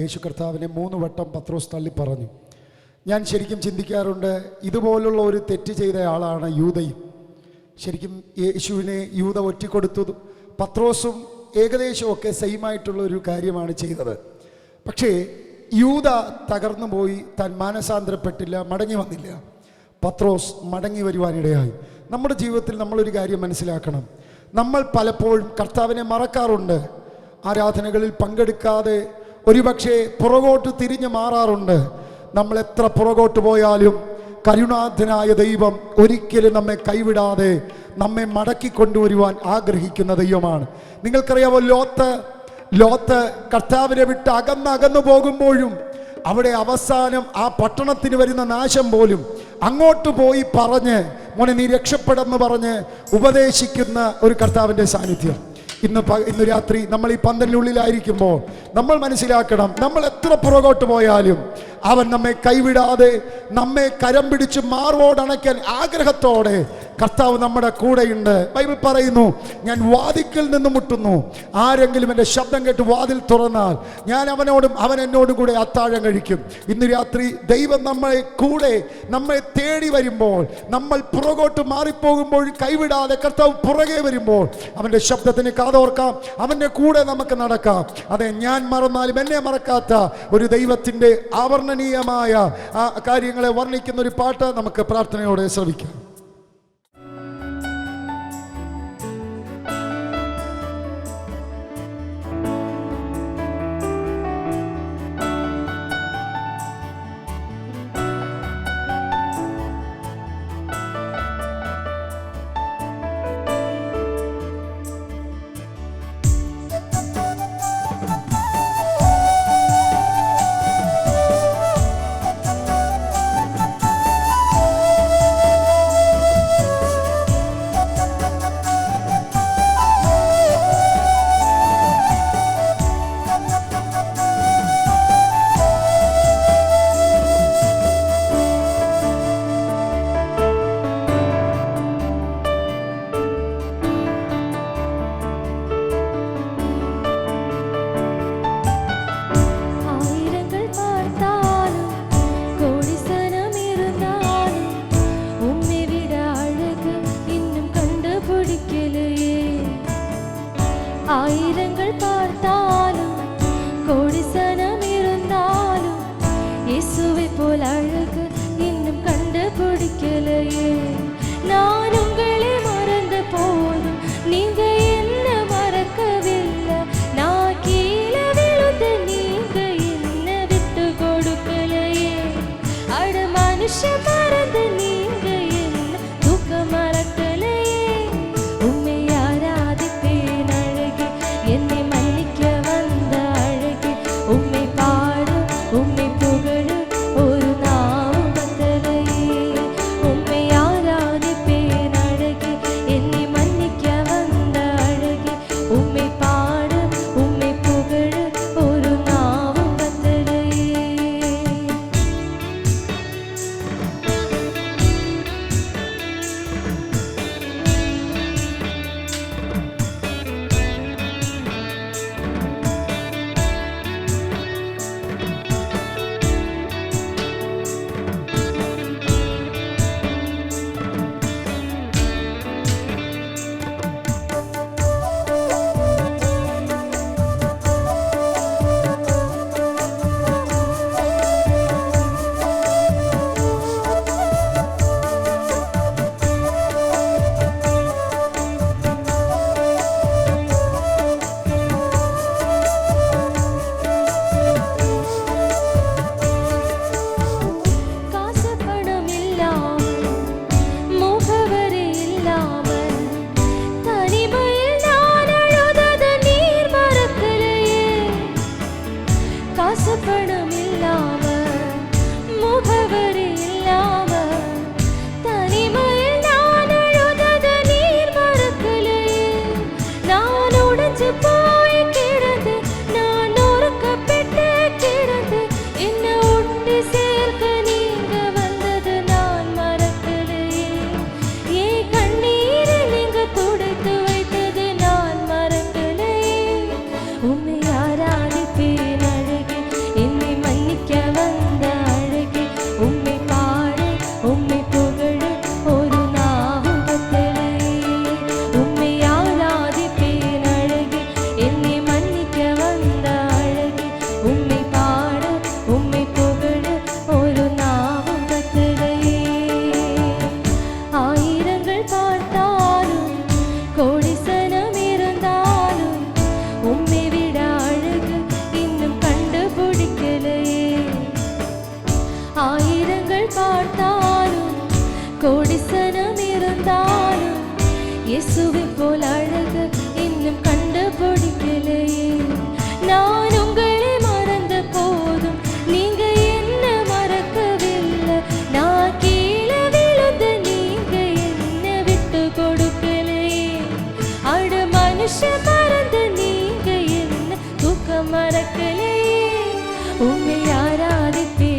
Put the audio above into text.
യേശു കർത്താവിനെ 3 വട്ടം പത്രോസ് തള്ളി പറഞ്ഞു. ഞാൻ ശരിക്കും ചിന്തിക്കാറുണ്ട്, ഇതുപോലുള്ള ഒരു തെറ്റ് ചെയ്ത ആളാണ് യൂദയും. ശരിക്കും യേശുവിനെ യൂദ ഒറ്റിക്കൊടുത്തു. പത്രോസും ഏകദേശമൊക്കെ സെയിമായിട്ടുള്ള ഒരു കാര്യമാണ് ചെയ്തത്. പക്ഷേ യൂദ തകർന്നു പോയി, താൻ മാനസാന്തരപ്പെട്ടില്ല, മടങ്ങി വന്നില്ല. പത്രോസ് മടങ്ങി വരുവാനിടയായി. നമ്മുടെ ജീവിതത്തിൽ നമ്മളൊരു കാര്യം മനസ്സിലാക്കണം. നമ്മൾ പലപ്പോഴും കർത്താവിനെ മറക്കാറുണ്ട്. ആരാധനകളിൽ പങ്കെടുക്കാതെ ഒരുപക്ഷെ പുറകോട്ട് തിരിഞ്ഞു മാറാറുണ്ട്. നമ്മൾ എത്ര പുറകോട്ട് പോയാലും കരുണാധനായ ദൈവം ഒരിക്കലും നമ്മെ കൈവിടാതെ നമ്മെ മടക്കി കൊണ്ടുവരുവാൻ ആഗ്രഹിക്കുന്ന ദൈവമാണ്. നിങ്ങൾക്കറിയാമോ, ലോത്ത് കർത്താവിനെ വിട്ട് അകന്നു പോകുമ്പോഴും അവിടെ അവസാനം ആ പട്ടണത്തിന് വരുന്ന നാശം പോലും അങ്ങോട്ട് പോയി പറഞ്ഞ് മോനെ നീ രക്ഷപ്പെടുമെന്ന് പറഞ്ഞ് ഉപദേശിക്കുന്ന ഒരു കർത്താവിൻ്റെ സാന്നിധ്യം. ഇന്ന് രാത്രി നമ്മൾ ഈ പന്തലിനുള്ളിലായിരിക്കുമ്പോൾ നമ്മൾ മനസ്സിലാക്കണം, നമ്മൾ എത്ര പുറകോട്ട് പോയാലും അവൻ നമ്മെ കൈവിടാതെ നമ്മെ കരം പിടിച്ച് മാർവോടണയ്ക്കാൻ ആഗ്രഹത്തോടെ കർത്താവ് നമ്മുടെ കൂടെയുണ്ട്. ബൈബിൾ പറയുന്നു, ഞാൻ വാതിൽക്കൽ നിന്ന് മുട്ടുന്നു, ആരെങ്കിലും എൻ്റെ ശബ്ദം കേട്ട് വാതിൽ തുറന്നാൽ ഞാൻ അവനോടും അവൻ എന്നോടും കൂടെ അത്താഴം കഴിക്കും. ഇന്ന് രാത്രി ദൈവം നമ്മെ തേടി വരുമ്പോൾ, നമ്മൾ പുറകോട്ട് മാറിപ്പോകുമ്പോൾ കൈവിടാതെ കർത്താവ് പുറകെ വരുമ്പോൾ അവൻ്റെ ശബ്ദത്തിന് കാതോർക്കാം, അവൻ്റെ കൂടെ നമുക്ക് നടക്കാം. അതെ, ഞാൻ മറന്നാലും എന്നെ മറക്കാത്ത ഒരു ദൈവത്തിൻ്റെ അവർണ്ണനീയമായ ആ കാര്യങ്ങളെ വർണ്ണിക്കുന്ന ഒരു പാട്ട് നമുക്ക് പ്രാർത്ഥനയോടെ ശ്രവിക്കാം. வந்த அழகே உம்மை பாட உம்மை புகழ ஒரு நாவுகத்திலே உம்மை ஆராதிப்பேன் அழகே என்னை மன்னிக்க வந்த அழகே உம்மை பாட உம்மை புகழ ஒரு நாவுகத்திலே ஆயிரங்கள் பார்த்தாலும் கோடிசனம் இருந்தாலும் உம்மை விட அழகு இன்னும் கண்டுபிடிக்கலையே ஆயிரங்கள் பார்த்தாலும் கோடிசனம் இருந்தாலும் இயேசுவை போல் அழகு இன்னும் கண்டுபிடிக்கலையே நான் உங்களை மறந்த போதும் நீங்க என்ன மறக்கவில்லை நான் கீழே விழுந்து நீங்க என்ன விட்டு கொடுக்கலையே அட மனுஷ மறந்து நீங்க என்ன தூக்க மறக்கலையே உம்மை ஆராதிப்பேன்